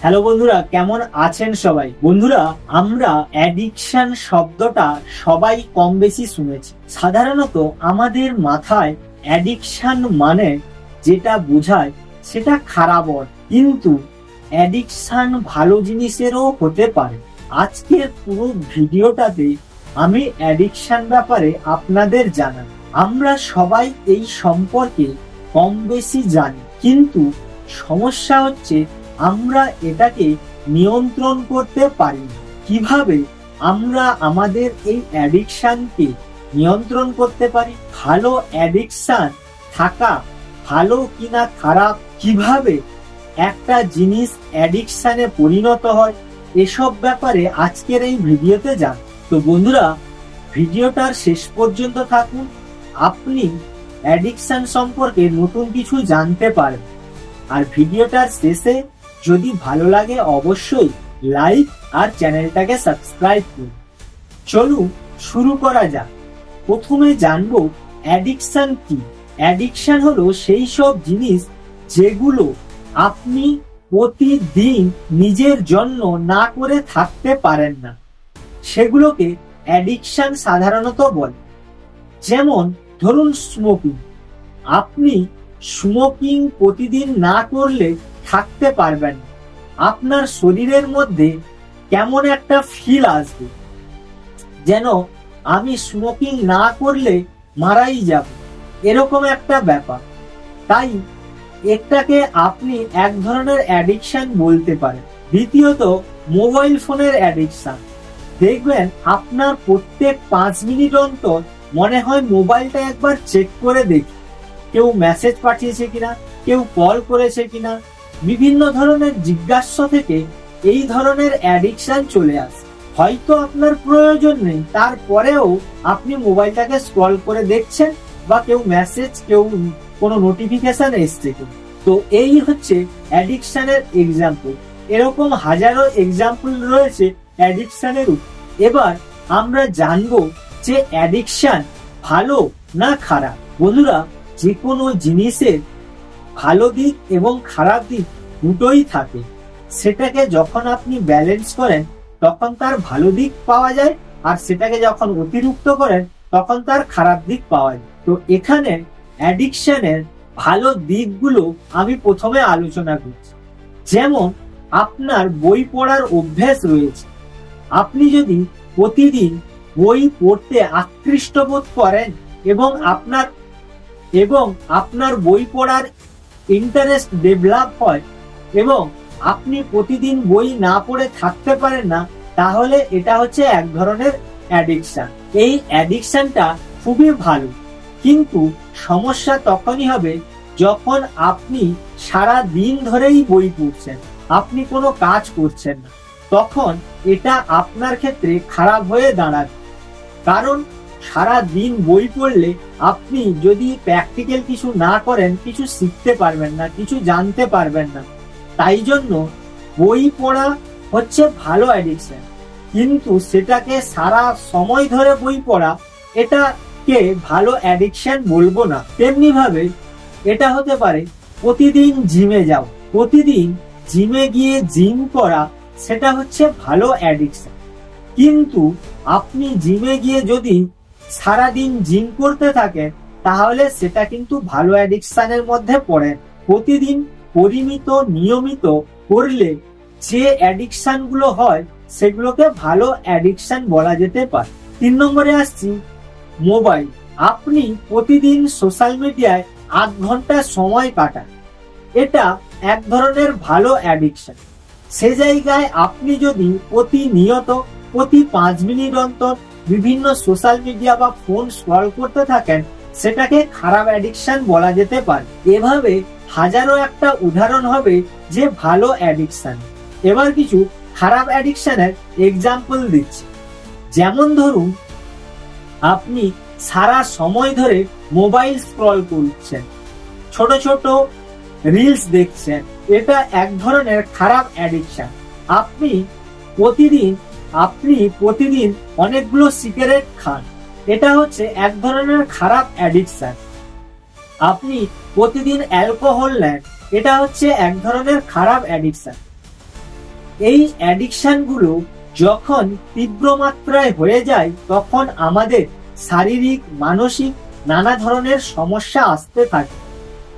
Hello বন্ধুরা, কেমন আছেন সবাই? বন্ধুরা, আমরা অ্যাডিকশন শব্দটা সবাই কম বেশি শুনেছি। সাধারণত আমাদের মাথায় অ্যাডিকশন মানে যেটা বোঝায় সেটা খারাপ অর্থ, কিন্তু অ্যাডিকশন ভালো জিনিসেরও হতে পারে। আজকের পুরো ভিডিওটাতে আমি অ্যাডিকশন ব্যাপারে আপনাদের জানাই। আমরা সবাই এই সম্পর্কে কম বেশি জানি, কিন্তু সমস্যা হচ্ছে আমরা এটাকে নিয়ন্ত্রণ করতে পারি না। কিভাবে আমরা আমাদের এই অ্যাডিকশনকে নিয়ন্ত্রণ করতে পারি? ভালো অ্যাডিকশন থাকা ভালো কিনা খারাপ, কিভাবে একটা জিনিস অ্যাডিকশনে পরিণত হয়, এসব ব্যাপারে আজকের এই ভিডিওতে জান। তো বন্ধুরা, ভিডিওটার শেষ পর্যন্ত থাকুন, আপনি অ্যাডিকশন সম্পর্কে নতুন কিছু জানতে পারবেন। আর ভিডিওটার শেষে যদি ভালো লাগে অবশ্যই লাইক আর চ্যানেলটাকে সাবস্ক্রাইব করুন। চলুন শুরু করা যাক। প্রথমে জানবো অ্যাডিকশন কি। অ্যাডিকশন হলো সেই সব জিনিস যেগুলো আপনি প্রতিদিন নিজের জন্য না করে থাকতে পারেন না, সেগুলোকে অ্যাডিকশন সাধারণত বলে। যেমন ধরুন স্মোকিং। আপনি স্মোকিং প্রতিদিন না করলে থাকতে পারবেন না। আপনার শরীরের মধ্যে কেমন একটা ফিল আসবে, যেন আমি স্মোকিং না করলে মারাই যাব, এরকম একটা ব্যাপার। তাই এটাকে আপনি এক ধরনের অ্যাডিকশন বলতে পারেন। দ্বিতীয়ত, মোবাইল ফোনের অ্যাডিকশন। দেখবেন আপনার প্রত্যেক 5 মিনিট অন্তর মনে হয় মোবাইলটা একবার চেক করে দেখি, কেউ মেসেজ পাঠিয়েছে কিনা, কেউ কল করেছে কিনা। বিভিন্ন ধরনের জিজ্ঞাসা থেকে এই ধরনের অ্যাডিকশন চলে আসে। হয়তো আপনার প্রয়োজন নেই, তারপরেও আপনি মোবাইলটাকে স্ক্রল করে দেখছেন, বা কেউ মেসেজ, কেউ কোনো নোটিফিকেশন এসছে। তো এই হচ্ছে অ্যাডিকশনের এক্সাম্পল। এরকম হাজারো এক্সাম্পল রয়েছে অ্যাডিকশনের উপর। এবার আমরা জানবো যে অ্যাডিকশন ভালো না খারাপ। বন্ধুরা, যে কোনো জিনিসের ভালো দিক এবং খারাপ দিক দুটোই থাকে। সেটাকে যখন আপনি ব্যালেন্স করেন তখন তার ভালো দিক পাওয়া যায়, আর সেটাকে যখন অতিরিক্ত করেন তখন তার খারাপ দিক পাওয়া যায়। তো এখানে অ্যাডিকশনের ভালো দিকগুলো আমি প্রথমে আলোচনা করছি। যেমন আপনার বই পড়ার অভ্যাস রয়েছে। আপনি যদি প্রতিদিন বই পড়তে আকৃষ্ট বোধ করেন এবং আপনার বই পড়ার ইন্টারেস্ট ডেভেলপ হয়, এবং আপনি প্রতিদিন বই না পড়ে থাকতে পারেন না, তাহলে এটা হচ্ছে এক ধরনের অ্যাডিকশন। এই অ্যাডিকশনটা খুবই ভালো, কিন্তু সমস্যা তখনই হবে যখন আপনি সারা দিন ধরেই বই পড়ছেন, আপনি কোনো কাজ করছেন না, তখন এটা আপনার ক্ষেত্রে খারাপ হয়ে দাঁড়াবে। কারণ সারা দিন বই পড়লে আপনি যদি প্র্যাকটিক্যাল কিছু না করেন, কিছু শিখতে পারবেন না, কিছু জানতে পারবেন না। তাই জন্য বই পড়া হচ্ছে ভালো অ্যাডিকশন, কিন্তু সেটাকে সারা সময় ধরে বই পড়া, এটাকে ভালো অ্যাডিকশন বলবো না। তেমনি ভাবে এটা হতে পারে প্রতিদিন জিমে যাও। প্রতিদিন জিমে গিয়ে জিম করা, সেটা হচ্ছে ভালো অ্যাডিকশন। কিন্তু আপনি জিমে গিয়ে যদি সারাদিন জিম করতে থাকেন, তাহলে সেটা কিন্তু ভালো অ্যাডিকশনের মধ্যে পড়ে। প্রতিদিন পরিমিত নিয়মিত করলে যে অ্যাডিকশন গুলো হয়, সেগুলোকে ভালো অ্যাডিকশন বলা যেতে পারে। 3 নম্বরে আসছি মোবাইল। আপনি প্রতিদিন সোশ্যাল মিডিয়ায় 8 ঘন্টা সময় কাটান, এটা এক ধরনের ভালো অ্যাডিকশন। সে জায়গায় আপনি যদি প্রতিনিয়ত প্রতি 5 মিনিট অন্তর বিভিন্ন সোশ্যাল মিডিয়া বা ফোন স্ক্রল করতে থাকেন, সেটাকে খারাপ অ্যাডিকশন বলা যেতে পারে। এভাবে হাজারো একটা উদাহরণ হবে যে ভালো অ্যাডিকশন। এবার কিছু খারাপ অ্যাডিকশনের এক্সাম্পল দিচ্ছি। যেমন ধরুন, আপনি সারা সময় ধরে মোবাইল স্ক্রল করছেন, ছোট ছোট রিলস দেখছেন, এটা এক ধরনের খারাপ অ্যাডিকশন। আপনি প্রতিদিন অনেকগুলো সিগারেট খান, এটা হচ্ছে এক ধরনের খারাপ অ্যাডিকশন। আপনি প্রতিদিন অ্যালকোহল নেন, এটা হচ্ছে এক ধরনের খারাপ অ্যাডিকশন। এই অ্যাডিকশন গুলো যখন তীব্র মাত্রায় হয়ে যায় তখন আমাদের শারীরিক, মানসিক নানা ধরনের সমস্যা আসতে থাকে।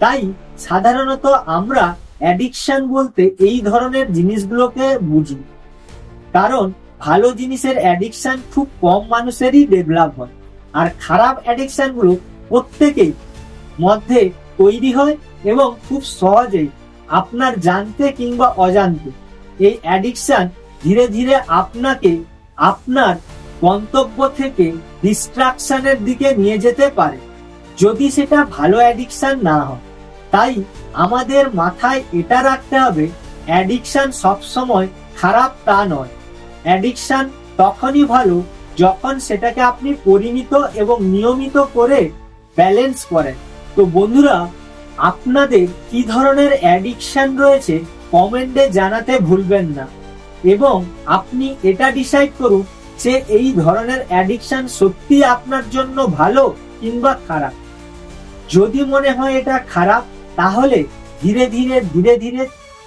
তাই সাধারণত আমরা অ্যাডিকশন বলতে এই ধরনের জিনিসগুলোকে বুঝি, কারণ ভালো জিনিসের অ্যাডিকশন খুব কম মানুষেরই ডেভেলপ হয়, আর খারাপ অ্যাডিকশন গুলো প্রত্যেকেই মধ্যে তৈরি হয় এবং খুব সহজেই আপনার জানতে কিংবা অজান্তে এই অ্যাডিকশন ধীরে ধীরে আপনাকে আপনার গন্তব্য থেকে ডিস্ট্রাকশনের দিকে নিয়ে যেতে পারে, যদি সেটা ভালো অ্যাডিকশন না হয়। তাই আমাদের মাথায় এটা রাখতে হবে, অ্যাডিকশন সবসময় খারাপ তা নয়। অ্যাডিকশন তখনই ভালো যখন সেটাকে আপনি পরিমিত এবং নিয়মিত করে ব্যালেন্স করেন। তো বন্ধুরা, আপনাদের কি ধরনের অ্যাডিকশন রয়েছে কমেন্টে জানাতে ভুলবেন না, এবং আপনি এটা ডিসাইড করুন যে এই ধরনের অ্যাডিকশন সত্যি আপনার জন্য ভালো কিংবা খারাপ। যদি মনে হয় এটা খারাপ, তাহলে ধীরে ধীরে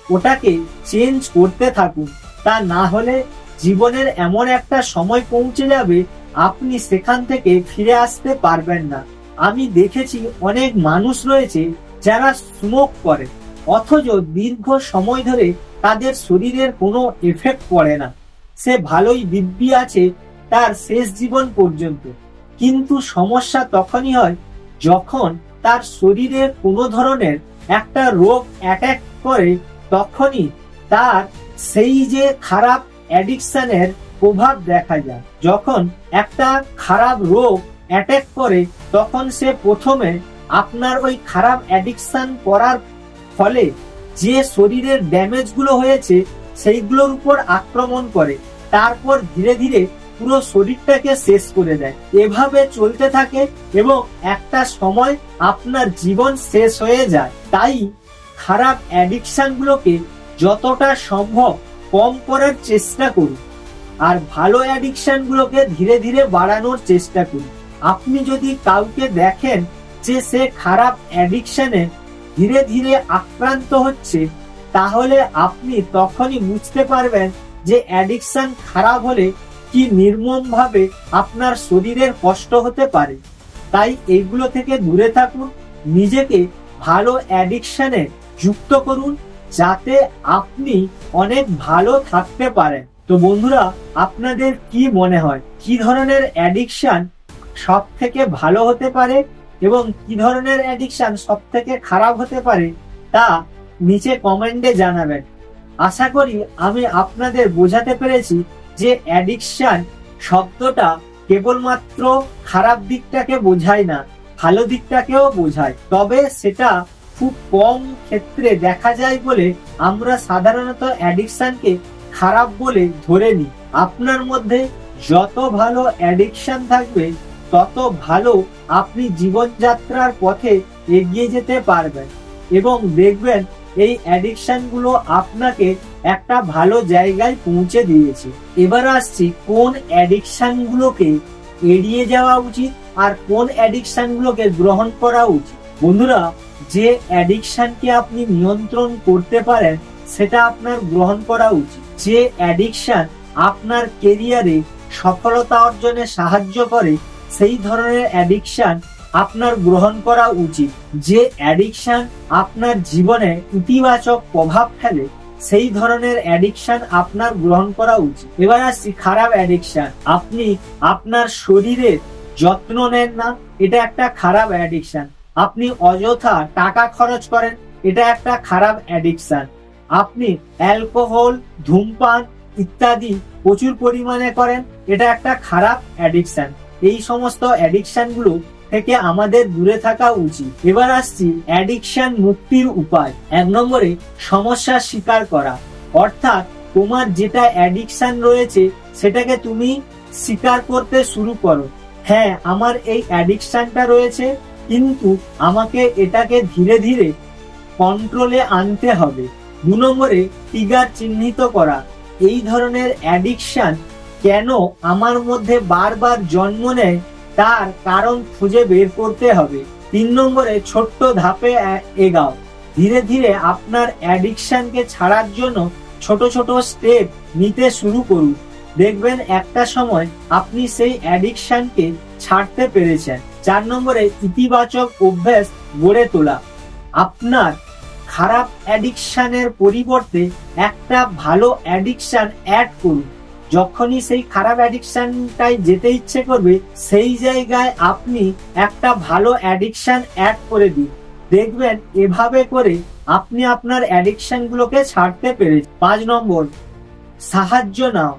ওটাকে চেঞ্জ করতে থাকুন। তা না হলে জীবনের এমন একটা সময় পৌঁছে যাবে আপনি সেখান থেকে ফিরে আসতে পারবেন না। আমি দেখেছি অনেক মানুষ রয়েছে যারা স্মোক করে, অথচ দীর্ঘ সময় ধরে তাদের শরীরের কোনো এফেক্ট পড়ে না, সে ভালোই দিব্যি আছে তার শেষ জীবন পর্যন্ত। কিন্তু সমস্যা তখনই হয় যখন তার শরীরে কোনো ধরনের একটা রোগ অ্যাটাক করে, তখনই তার সেই যে খারাপ অ্যাডিকশনের প্রভাব দেখা যায়। যখন একটা খারাপ রোগ অ্যাটাক করে তখন সে প্রথমে আপনার ওই খারাপ অ্যাডিকশন করার ফলে যে শরীরের ড্যামেজ গুলো হয়েছে সেইগুলোর উপর আক্রমণ করে, তারপর ধীরে ধীরে পুরো শরীরটাকে শেষ করে দেয়। এভাবে চলতে থাকে এবং একটা সময় আপনার জীবন শেষ হয়ে যায়। তাই খারাপ অ্যাডিকশন গুলোকে যতটা সম্ভব কম করার চেষ্টা করুন, আর ভালো অ্যাডিকশন গুলোকে ধীরে ধীরে বাড়ানোর চেষ্টা করুন। আপনি যদি কাউকে দেখেন যে সে খারাপ অ্যাডিকশনে ধীরে ধীরে আক্রান্ত হচ্ছে, তাহলে আপনি তখনই বুঝতে পারবেন যে অ্যাডিকশন খারাপ হলে কি নির্মম ভাবে আপনার শরীরের কষ্ট হতে পারে। তাই এইগুলো থেকে দূরে থাকুন, নিজেকে ভালো অ্যাডিকশনে যুক্ত করুন, যাতে আপনি অনেক ভালো থাকতে পারেন। তো বন্ধুরা, আপনাদের কি মনে হয় কি ধরনের অ্যাডিকশন সব থেকে ভালো হতে পারে এবং কি ধরনের অ্যাডিকশন সব থেকে খারাপ হতে পারে, তা নিচে কমেন্টে জানাবেন। আশা করি আমি আপনাদের বোঝাতে পেরেছি যে অ্যাডিকশন শব্দটা কেবলমাত্র খারাপ দিকটাকে বোঝায় না, ভালো দিকটাকেও বোঝায়। তবে সেটা খুব কম ক্ষেত্রে দেখা যায় বলে আমরা সাধারণত অ্যাডিকশনকে খারাপ বলে ধরে নিই। আপনার মধ্যে যত ভালো অ্যাডিকশন থাকবে তত ভালো আপনি জীবনযাত্রার পথে এগিয়ে যেতে পারবেন, এবং দেখবেন এই অ্যাডিকশন গুলো আপনাকে একটা ভালো জায়গায় পৌঁছে দিয়েছে। এবার আসছি কোন অ্যাডিকশন গুলোকে এড়িয়ে যাওয়া উচিত আর কোন অ্যাডিকশন গুলোকে গ্রহণ করা উচিত। বন্ধুরা, যে অ্যাডিকশনকে আপনি নিয়ন্ত্রণ করতে পারেন সেটা আপনার গ্রহণ করা উচিত। যে অ্যাডিকশন আপনার কেরিয়ারে সফলতা অর্জনে সাহায্য করে সেই ধরনের অ্যাডিকশন আপনার গ্রহণ করা উচিত। যে অ্যাডিকশন আপনার জীবনে ইতিবাচক প্রভাব ফেলে সেই ধরনের অ্যাডিকশন আপনার গ্রহণ করা উচিত। এবার আসছি খারাপ অ্যাডিকশন। আপনি আপনার শরীরের যত্ন নেন না, এটা একটা খারাপ অ্যাডিকশন। আপনি অযথা টাকা খরচ করেন, এটা একটা খারাপ অ্যাডিকশন। আপনি অ্যালকোহল, ধূমপান ইত্যাদি প্রচুর পরিমাণে করেন, এটা একটা খারাপ অ্যাডিকশন। এই সমস্ত অ্যাডিকশন গুলো থেকে আমাদের দূরে থাকা উচিত। এবার আসছি অ্যাডিকশন মুক্তির উপায়। 1 নম্বরে সমস্যা স্বীকার করা, অর্থাৎ তোমার যেটা অ্যাডিকশন রয়েছে সেটাকে তুমি স্বীকার করতে শুরু করো। হ্যাঁ, আমার এই অ্যাডিকশনটা রয়েছে, কিন্তু আমাকে এটাকে ধীরে ধীরে কন্ট্রোলে আনতে হবে। 2 নম্বরে ট্রিগার চিহ্নিত করা, এই ধরনের অ্যাডিকশন কেন আমার মধ্যে বারবার জন্ম নেয় তার কারণ খুঁজে বের করতে হবে। 3 নম্বরে ছোট্ট ধাপে এগাও, ধীরে ধীরে আপনার অ্যাডিকশনকে ছাড়ার জন্য ছোট ছোট স্টেপ নিতে শুরু করুন। দেখবেন একটা সময় আপনি সেই অ্যাডিকশনকে ছাড়তে পেরেছেন। 4 নম্বরে ইতিবাচক অভ্যাস গড়ে তোলা। আপনার খারাপ অ্যাডিকশনের পরিবর্তে একটা ভালো অ্যাডিকশন অ্যাড করুন। যখনই সেই খারাপ অ্যাডিকশনটাই যেতে ইচ্ছে করবে, সেই জায়গায় আপনি একটা ভালো অ্যাডিকশন অ্যাড করে দিন। দেখবেন এভাবে করে আপনি আপনার অ্যাডিকশন গুলোকে ছাড়তে পেরে। 5 নম্বর, সাহায্য নাও।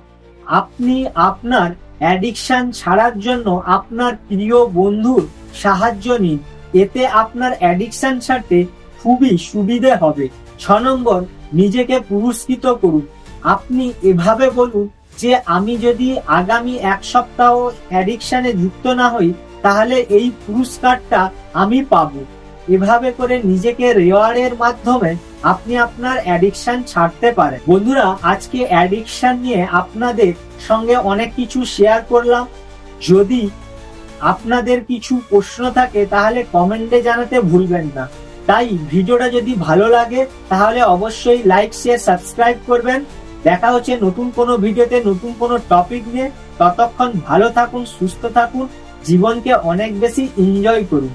আপনি আপনার অ্যাডিকশন ছাড়ার জন্য আপনার প্রিয় বন্ধুর সাহায্য নিন। এতে আপনার অ্যাডিকশন ছাড়তে খুবই সুবিধে হবে। 6 নম্বর, নিজেকে পুরস্কৃত করুন। আপনি এভাবে বলুন যে আমি যদি আগামী 1 সপ্তাহ অ্যাডিকশনে যুক্ত না হই, তাহলে এই পুরস্কারটা আমি পাবো। এভাবে করে নিজেকে রিওয়ার্ডের মাধ্যমে আপনি আপনার অ্যাডিকশন ছাড়তে পারেন। বন্ধুরা, আজকে অ্যাডিকশন নিয়ে আপনাদের সঙ্গে অনেক কিছু শেয়ার করলাম। যদি আপনাদের কিছু প্রশ্ন থাকে তাহলে কমেন্টে জানাতে ভুলবেন না। তাই ভিডিওটা যদি ভালো লাগে তাহলে অবশ্যই লাইক, শেয়ার, সাবস্ক্রাইব করবেন। দেখা হচ্ছে নতুন কোনো ভিডিওতে, নতুন কোনো টপিক নিয়ে। ততক্ষণ ভালো থাকুন, সুস্থ থাকুন, জীবনকে অনেক বেশি এনজয় করুন।